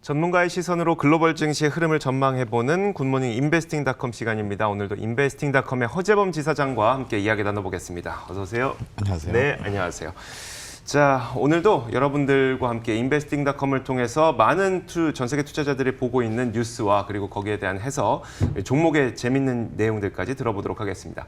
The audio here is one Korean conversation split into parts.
전문가의 시선으로 글로벌 증시의 흐름을 전망해보는 굿모닝 인베스팅닷컴 시간입니다. 오늘도 인베스팅닷컴의 허재범 지사장과 함께 이야기 나눠보겠습니다. 어서 오세요. 안녕하세요. 네, 안녕하세요. 자, 오늘도 여러분들과 함께 인베스팅닷컴을 통해서 많은 전 세계 투자자들이 보고 있는 뉴스와 그리고 거기에 대한 해석, 종목의 재밌는 내용들까지 들어보도록 하겠습니다.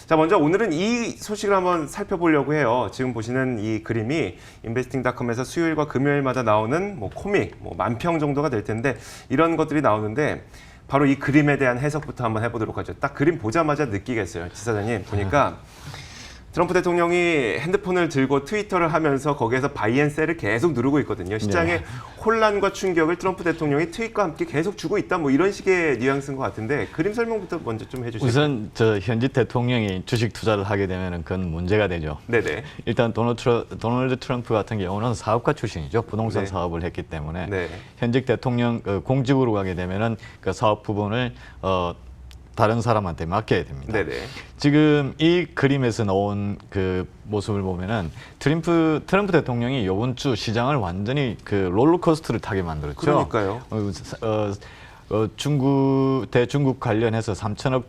자, 먼저 오늘은 이 소식을 한번 살펴보려고 해요. 지금 보시는 이 그림이 인베스팅닷컴에서 수요일과 금요일마다 나오는 코믹, 10,000평 정도가 될 텐데 이런 것들이 나오는데 바로 이 그림에 대한 해석부터 한번 해보도록 하죠. 딱 그림 보자마자 느끼겠어요. 지사장님, 보니까 트럼프 대통령이 핸드폰을 들고 트위터를 하면서 거기에서 바이 앤 셀을 계속 누르고 있거든요. 시장의 혼란과 충격을 트럼프 대통령이 트윗과 함께 계속 주고 있다. 이런 식의 뉘앙스인 것 같은데 그림 설명부터 먼저 좀 해주시죠. 우선 현직 대통령이 주식 투자를 하게 되면 그건 문제가 되죠. 네네. 일단 도널드 트럼프 같은 경우는 사업가 출신이죠. 부동산 사업을 했기 때문에 현직 대통령 공직으로 가게 되면은 그 사업 부분을 다른 사람한테 맡겨야 됩니다. 네네. 지금 이 그림에서 나온 그 모습을 보면은 트럼프 대통령이 이번 주 시장을 완전히 그 롤러코스터를 타게 만들었죠. 그러니까요. 대중국 관련해서 3천억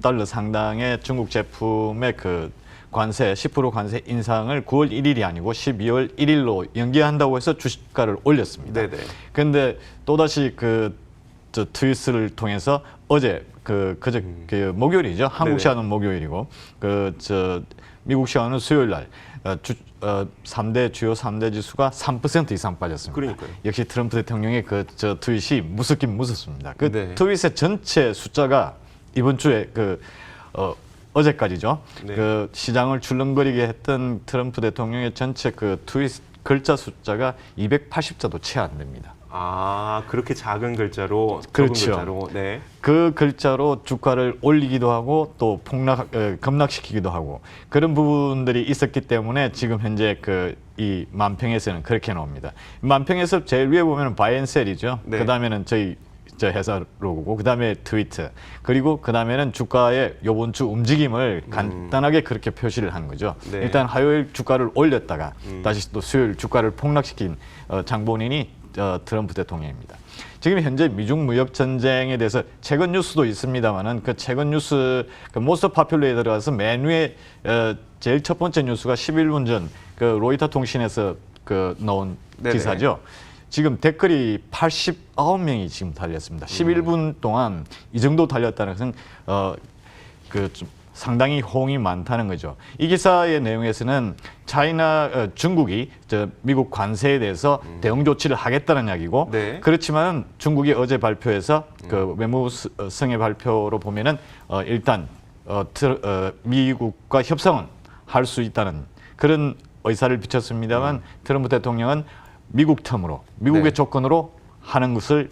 달러 상당의 중국 제품의 그 관세 10% 관세 인상을 9월 1일이 아니고 12월 1일로 연기한다고 해서 주식가를 올렸습니다. 네네. 그런데 또다시 트윗을 통해서 어제 목요일이죠. 한국 시간은 목요일이고 미국 시간은 수요일 날 주요 3대 지수가 3% 이상 빠졌습니다. 그러니까요. 역시 트럼프 대통령의 트윗이 무섭긴 무섭습니다. 네. 트윗의 전체 숫자가 이번 주에 어제까지죠. 네. 시장을 출렁거리게 했던 트럼프 대통령의 전체 트윗 글자 숫자가 280자도 채 안 됩니다. 아, 그렇게 작은 글자로. 그렇죠. 적은 글자로. 네. 그 글자로 주가를 올리기도 하고 또 급락시키기도 하고 그런 부분들이 있었기 때문에 지금 현재 이 만평에서는 그렇게 나옵니다. 만평에서 제일 위에 보면 바이앤셀이죠. 네. 그 다음에는 저희 회사 로고고 그 다음에 트위터 그리고 그 다음에는 주가의 요번 주 움직임을 간단하게 그렇게 표시를 한 거죠. 네. 일단 화요일 주가를 올렸다가 다시 또 수요일 주가를 폭락시킨 장본인이 트럼프 대통령입니다. 지금 현재 미중 무역 전쟁에 대해서 최근 뉴스도 있습니다만은 그 최근 뉴스 모스트 파퓰러에 들어가서 맨 위에 제일 첫 번째 뉴스가 11분 전 로이터 통신에서 나온 네네. 기사죠. 지금 댓글이 89명이 지금 달렸습니다. 11분 동안 이 정도 달렸다는 것은 좀 상당히 호응이 많다는 거죠. 이 기사의 내용에서는 중국이 미국 관세에 대해서 대응 조치를 하겠다는 이야기고 네. 그렇지만 중국이 어제 발표해서 외무성의 발표로 보면은 일단 미국과 협상은 할 수 있다는 그런 의사를 비쳤습니다만 트럼프 대통령은 미국 텀으로 미국의 조건으로 하는 것을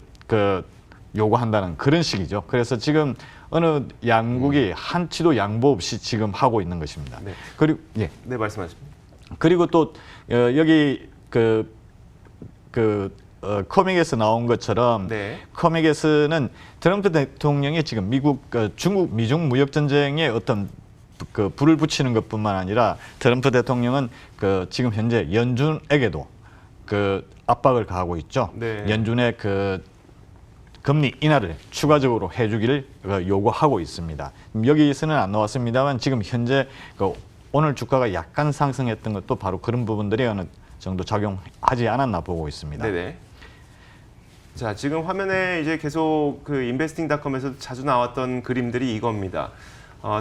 요구한다는 그런 식이죠. 그래서 지금 어느 양국이 한치도 양보 없이 지금 하고 있는 것입니다. 네. 그리고 네, 말씀하십시오. 그리고 또 여기 코믹에서 나온 것처럼 코믹에서는 트럼프 대통령이 지금 미중 무역 전쟁에 어떤 불을 붙이는 것뿐만 아니라 트럼프 대통령은 지금 현재 연준에게도 압박을 가하고 있죠. 네. 연준의 금리 인하를 추가적으로 해주기를 요구하고 있습니다. 여기서는 안 나왔습니다만 지금 현재 오늘 주가가 약간 상승했던 것도 바로 그런 부분들이 어느 정도 작용하지 않았나 보고 있습니다. 네네. 자, 지금 화면에 이제 계속 인베스팅닷컴에서 자주 나왔던 그림들이 이겁니다.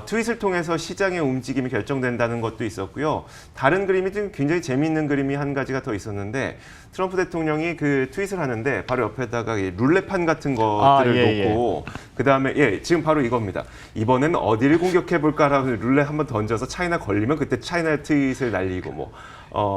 트윗을 통해서 시장의 움직임이 결정된다는 것도 있었고요. 다른 그림이 좀 굉장히 재미있는 그림이 한 가지가 더 있었는데 트럼프 대통령이 트윗을 하는데 바로 옆에다가 룰렛판 같은 것들을 놓고 그다음에 지금 바로 이겁니다. 이번엔 어디를 공격해볼까라고 룰렛 한번 던져서 차이나 걸리면 그때 차이나 트윗을 날리고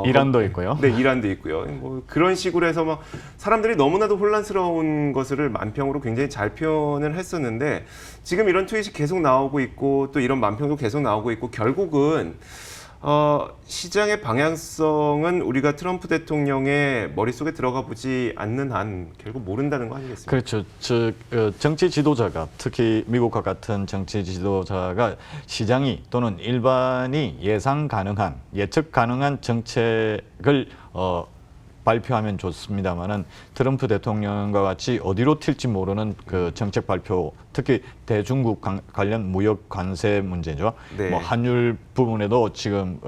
이란도 있고요. 네, 이란도 있고요. 그런 식으로 해서 사람들이 너무나도 혼란스러운 것을 만평으로 굉장히 잘 표현을 했었는데 지금 이런 트윗이 계속 나오고 있고 또 이런 만평도 계속 나오고 있고 결국은 시장의 방향성은 우리가 트럼프 대통령의 머릿속에 들어가 보지 않는 한 결국 모른다는 거 아니겠습니까? 그렇죠. 정치 지도자가 특히 미국과 같은 정치 지도자가 시장이 또는 일반이 예측 가능한 정책을 발표하면 좋습니다만은 트럼프 대통령과 같이 어디로 튈지 모르는 그 정책 발표, 특히 대중국 관련 무역 관세 문제죠. 네. 뭐 환율 부분에도 지금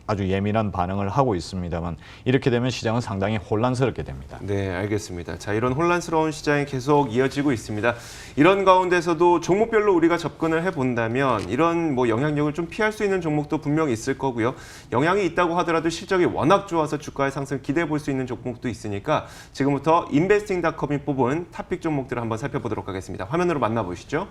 아주 예민한 반응을 하고 있습니다만 이렇게 되면 시장은 상당히 혼란스럽게 됩니다. 네, 알겠습니다. 자, 이런 혼란스러운 시장이 계속 이어지고 있습니다. 이런 가운데서도 종목별로 우리가 접근을 해본다면 이런 뭐 영향력을 좀 피할 수 있는 종목도 분명히 있을 거고요. 영향이 있다고 하더라도 실적이 워낙 좋아서 주가의 상승 기대해 볼 수 있는 종목도 있으니까 지금부터 인베스팅닷컴이 뽑은 탑픽 종목들을 한번 살펴보도록 하겠습니다. 화면으로 만나보시죠.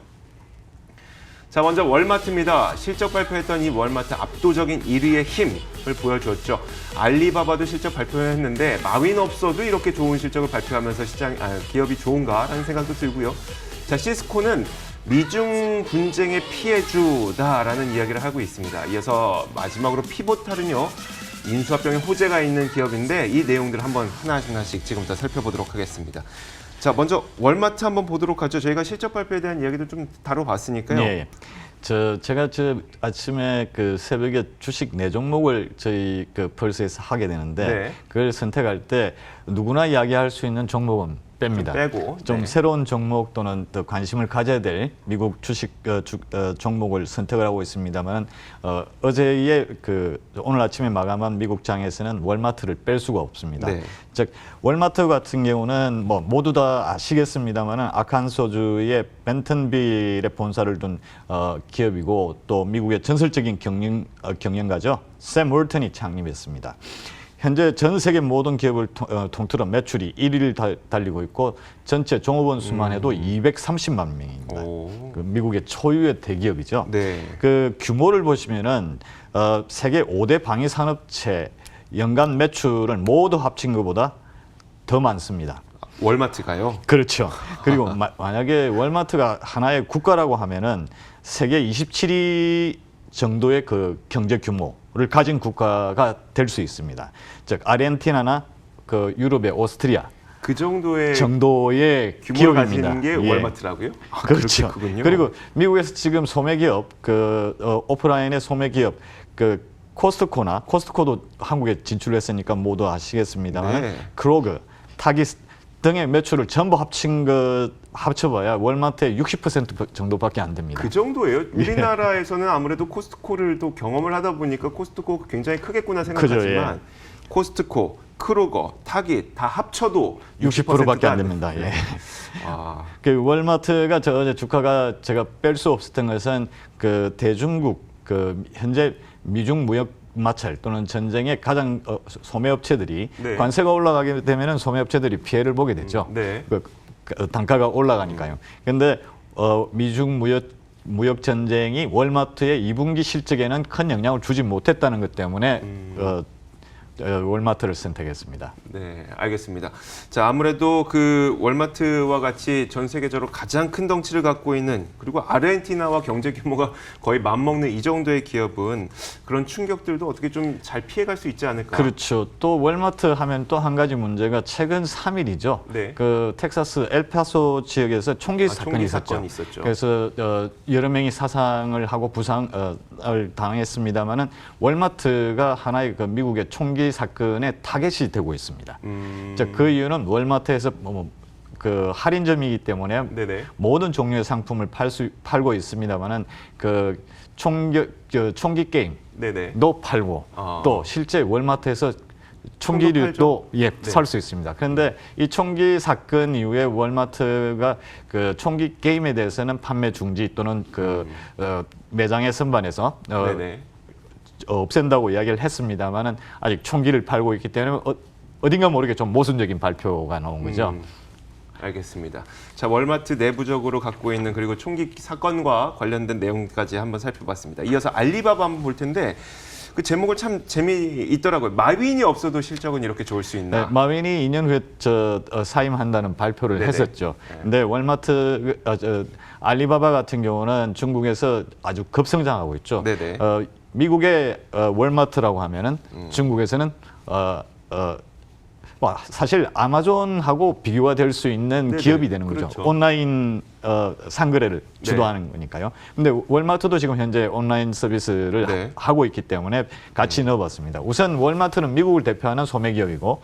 자, 먼저 월마트입니다. 실적 발표했던 이 월마트 압도적인 1위의 힘을 보여주었죠. 알리바바도 실적 발표했는데 마윈 없어도 이렇게 좋은 실적을 발표하면서 기업이 좋은가라는 생각도 들고요. 자, 시스코는 미중 분쟁의 피해주다라는 이야기를 하고 있습니다. 이어서 마지막으로 피보탈은요. 인수합병의 호재가 있는 기업인데 이 내용들을 한번 하나씩 지금부터 살펴보도록 하겠습니다. 자, 먼저 월마트 한번 보도록 하죠. 저희가 실적 발표에 대한 이야기도 좀 다뤄봤으니까요. 예. 제가 아침에 그 새벽에 주식 네 종목을 저희 그 펄스에서 하게 되는데 네. 그걸 선택할 때 누구나 이야기할 수 있는 종목은 뺍니다. 빼고 좀 네. 새로운 종목 또는 더 관심을 가져야 될 미국 주식 종목을 선택을 하고 있습니다만 어제의 오늘 아침에 마감한 미국 장에서는 월마트를 뺄 수가 없습니다. 네. 즉 월마트 같은 경우는 뭐 모두 다 아시겠습니다만 아칸소주의 벤턴빌에 본사를 둔 기업이고 또 미국의 전설적인 경영가죠. 샘 월턴이 창립했습니다. 현재 전 세계 모든 기업을 통틀어 매출이 1위를 달리고 있고 전체 종업원 수만 해도 230만 명입니다. 그 미국의 초유의 대기업이죠. 네. 그 규모를 보시면은 세계 5대 방위 산업체 연간 매출은 모두 합친 것보다 더 많습니다. 월마트가요? 그렇죠. 그리고 만약에 월마트가 하나의 국가라고 하면은 세계 27위 정도의 그 경제 규모를 가진 국가가 될 수 있습니다. 즉 아르헨티나나 그 유럽의 오스트리아 그 정도의 기업입니다. 규모를 가지는 게 예. 월마트라고요? 그렇죠. 그렇군요. 그리고 미국에서 지금 소매기업 오프라인의 소매기업 코스트코도 한국에 진출했으니까 모두 아시겠습니다만 네. 크로그, 타깃 등의 매출을 전부 합쳐봐야 월마트의 60% 정도밖에 안 됩니다. 그 정도예요? 우리나라에서는 아무래도 코스트코를 또 경험을 하다 보니까 코스트코 굉장히 크겠구나 생각하지만 그죠, 예. 코스트코, 크로거, 타깃 다 합쳐도 60%밖에 안 됩니다. 예. 그 월마트가 어제 주가가 제가 뺄 수 없었던 것은 그 대중국 현재 미중 무역 마찰 또는 전쟁의 가장 소매업체들이 네. 관세가 올라가게 되면은 소매업체들이 피해를 보게 되죠. 네. 단가가 올라가니까요. 그런데 미중 무역 전쟁이 월마트의 2분기 실적에는 큰 영향을 주지 못했다는 것 때문에 월마트를 선택했습니다. 네, 알겠습니다. 자, 아무래도 그 월마트와 같이 전 세계적으로 가장 큰 덩치를 갖고 있는 그리고 아르헨티나와 경제 규모가 거의 맞먹는 이 정도의 기업은 그런 충격들도 어떻게 좀 잘 피해갈 수 있지 않을까? 그렇죠. 또 월마트 하면 또 한 가지 문제가 최근 3일이죠. 네. 그 텍사스 엘파소 지역에서 총기 사건이 있었죠. 있었죠. 그래서 여러 명이 사상을 하고 부상을 당했습니다만은 월마트가 하나의 그 미국의 총기 사건의 타겟이 되고 있습니다. 그 이유는 월마트에서 그 할인점이기 때문에 네네. 모든 종류의 상품을 팔고 있습니다만은 그 총기 게임도 네네. 팔고 또 실제 월마트에서 총기를 또 살 수 있습니다. 그런데 이 총기 사건 이후에 월마트가 그 총기 게임에 대해서는 판매 중지 또는 매장의 선반에서 네네. 없앤다고 이야기를 했습니다만은 아직 총기를 팔고 있기 때문에 어딘가 모르게 좀 모순적인 발표가 나온 거죠. 알겠습니다. 자, 월마트 내부적으로 갖고 있는 그리고 총기 사건과 관련된 내용까지 한번 살펴봤습니다. 이어서 알리바바 한번 볼 텐데 그 제목을 참 재미있더라고요. 마윈이 없어도 실적은 이렇게 좋을 수 있나? 네, 마윈이 2년 후에 사임한다는 발표를 네네. 했었죠. 근데 월마트 알리바바 같은 경우는 중국에서 아주 급성장하고 있죠. 네네. 미국의 월마트라고 하면은 중국에서는 사실 아마존하고 비교가 될 수 있는 네네. 기업이 되는 거죠. 그렇죠. 온라인 상거래를 주도하는 거니까요. 근데 월마트도 지금 현재 온라인 서비스를 네. 하고 있기 때문에 같이 넣어봤습니다. 우선 월마트는 미국을 대표하는 소매기업이고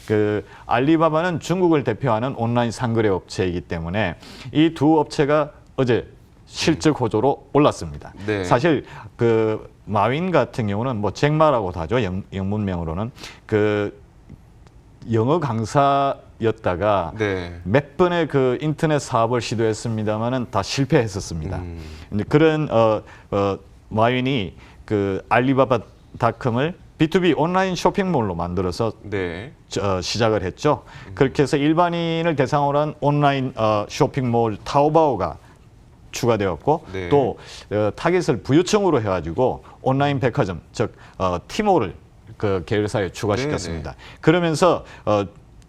그 알리바바는 중국을 대표하는 온라인 상거래 업체이기 때문에 이 두 업체가 어제 실적 호조로 올랐습니다. 네. 사실 그 마윈 같은 경우는 뭐 잭마라고도 하죠. 영문명으로는 그 영어 강사였다가 네. 몇 번의 그 인터넷 사업을 시도했습니다만은 다 실패했었습니다. 근데 그런 마윈이 그 알리바바닷컴을 B2B 온라인 쇼핑몰로 만들어서 네. 시작을 했죠. 그렇게 해서 일반인을 대상으로 한 온라인 쇼핑몰 타오바오가 추가되었고 네. 또 타겟을 부유층으로 해가지고 온라인 백화점 즉 티몰을 그 계열사에 추가시켰습니다. 그러면서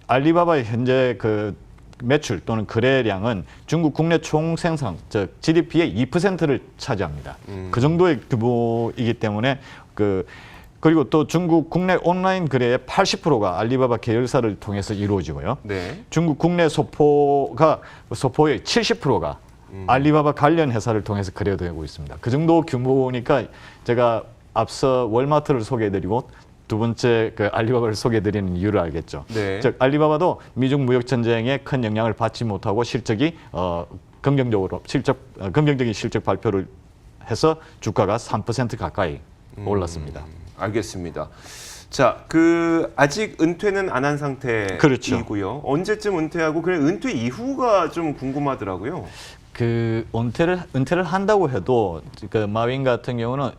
알리바바의 현재 그 매출 또는 거래량은 중국 국내 총생산 즉 GDP의 2%를 차지합니다. 그 정도의 규모이기 때문에 그리고 또 중국 국내 온라인 거래의 80%가 알리바바 계열사를 통해서 이루어지고요. 네. 중국 국내 소포의 70%가 알리바바 관련 회사를 통해서 거래되고 있습니다. 그 정도 규모니까 제가 앞서 월마트를 소개해드리고 두 번째 그 알리바바를 소개해드리는 이유를 알겠죠. 네. 즉 알리바바도 미중 무역 전쟁에 큰 영향을 받지 못하고 실적이 긍정적인 실적 발표를 해서 주가가 3% 가까이 올랐습니다. 알겠습니다. 자, 아직 은퇴는 안 한 상태이고요. 그렇죠. 언제쯤 은퇴하고 그 은퇴 이후가 좀 궁금하더라고요. 그 은퇴를 한다고 해도 그 마윈 같은 경우는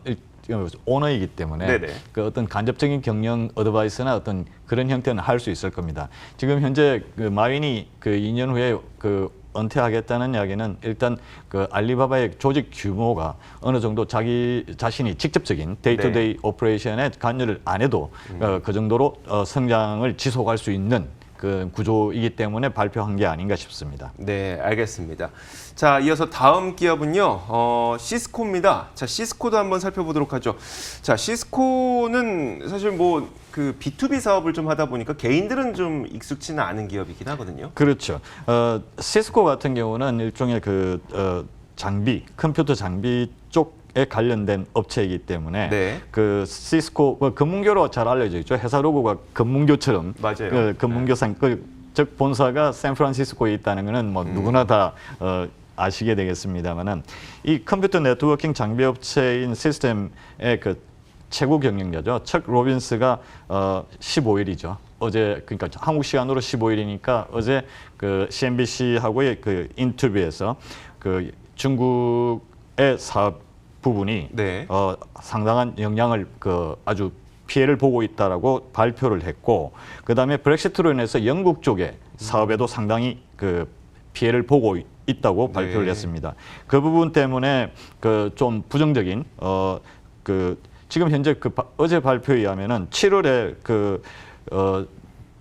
오너이기 때문에 네네. 그 어떤 간접적인 경영 어드바이스나 어떤 그런 형태는 할 수 있을 겁니다. 지금 현재 그 마윈이 그 2년 후에 그 은퇴하겠다는 이야기는 일단 그 알리바바의 조직 규모가 어느 정도 자기 자신이 직접적인 데이투데이 오퍼레이션에 관여를 안 해도 그 정도로 성장을 지속할 수 있는 그 구조이기 때문에 발표한 게 아닌가 싶습니다. 네, 알겠습니다. 자, 이어서 다음 기업은요, 시스코입니다. 자, 시스코도 한번 살펴보도록 하죠. 자, 시스코는 사실 뭐 그 B2B 사업을 좀 하다 보니까 개인들은 좀 익숙치는 않은 기업이긴 하거든요. 그렇죠. 시스코 같은 경우는 일종의 그 장비, 컴퓨터 장비 쪽에 관련된 업체이기 때문에 네. 그 시스코 금문교로 잘 알려져 있죠. 회사 로고가 금문교처럼 맞아요. 그 금문교상 즉 본사가 샌프란시스코에 있다는 것은 뭐 누구나 다 아시게 되겠습니다만은 이 컴퓨터 네트워킹 장비 업체인 시스템의 그 최고 경영자죠. 척 로빈스가 15일이죠. 어제 그러니까 한국 시간으로 15일이니까 어제 그 CNBC하고의 그 인터뷰에서 그 중국의 사업 부분이 네. 상당한 영향을 아주 피해를 보고 있다라고 발표를 했고 그다음에 브렉시트로 인해서 영국 쪽의 사업에도 상당히 그 피해를 보고 있다고 발표를 했습니다. 그 부분 때문에 그 좀 부정적인 지금 현재 어제 발표에 의하면은 7월에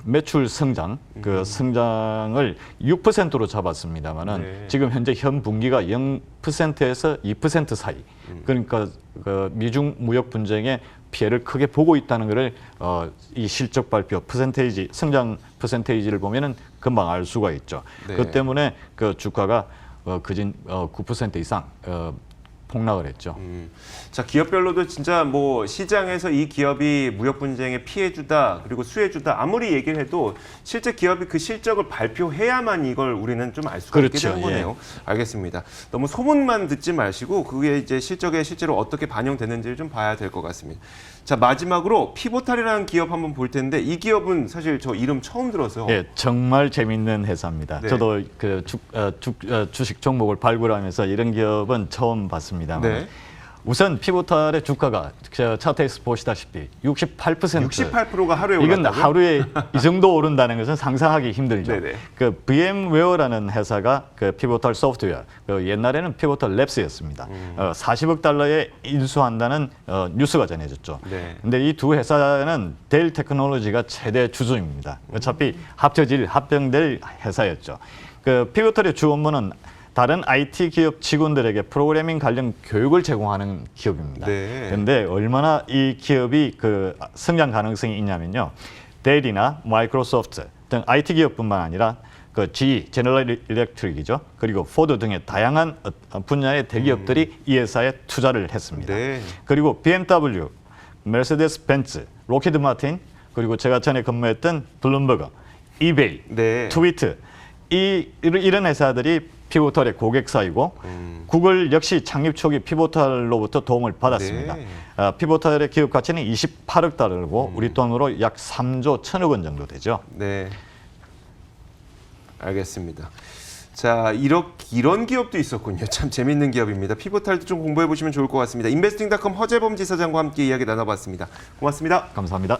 매출 성장, 성장을 6%로 잡았습니다만은 네. 지금 현재 현 분기가 0%에서 2% 사이. 그러니까 미중 무역 분쟁에 피해를 크게 보고 있다는 것을 이 실적 발표 성장 퍼센테이지를 보면은 금방 알 수가 있죠. 네. 그 때문에 그 주가가 그진 9% 이상 폭락을 했죠. 자, 기업별로도 진짜 뭐 시장에서 이 기업이 무역 분쟁에 피해주다 그리고 수혜주다 아무리 얘기를 해도 실제 기업이 그 실적을 발표해야만 이걸 우리는 좀 알 수가 있게 그렇죠. 되는 거네요. 알겠습니다. 너무 소문만 듣지 마시고 그게 이제 실적에 실제로 어떻게 반영되는지를 좀 봐야 될 것 같습니다. 자, 마지막으로 피보탈이라는 기업 한번 볼 텐데 이 기업은 사실 저 이름 처음 들어서 예, 정말 재밌는 회사입니다. 네. 저도 그 주식 종목을 발굴하면서 이런 기업은 처음 봤습니다만 네. 우선 피보탈의 주가가 차트에서 보시다시피 68%. 68%가 하루에 이건 올랐다고요? 하루에 이 정도 오른다는 것은 상상하기 힘들죠. 네네. 그 VMware라는 회사가 그 피보탈 소프트웨어, 옛날에는 피보탈 랩스였습니다. 40억 달러에 인수한다는 뉴스가 전해졌죠. 네. 근데 이 두 회사는 델 테크놀로지가 최대 주주입니다. 어차피 합병될 회사였죠. 그 피보탈의 주 업무는 다른 IT 기업 직원들에게 프로그래밍 관련 교육을 제공하는 기업입니다. 네. 그런데 얼마나 이 기업이 그 성장 가능성이 있냐면요. 델이나 마이크로소프트 등 IT 기업뿐만 아니라 그 GE, 제너럴 일렉트릭이죠. 그리고 포드 등의 다양한 분야의 대기업들이 이 회사에 투자를 했습니다. 네. 그리고 BMW, 메르세데스 벤츠, 로키드 마틴, 그리고 제가 전에 근무했던 블룸버그, 이베이, 네. 트위트 이런 회사들이 피보털의 고객사이고 구글 역시 창립 초기 피보털로부터 도움을 받았습니다. 네. 피보털의 기업 가치는 28억 달러고 우리 돈으로 약 3조 1천억 원 정도 되죠. 네. 알겠습니다. 자, 이런 기업도 있었군요. 참 재밌는 기업입니다. 피보탈도 좀 공부해 보시면 좋을 것 같습니다. 인베스팅닷컴 허재범 지사장과 함께 이야기 나눠봤습니다. 고맙습니다. 감사합니다.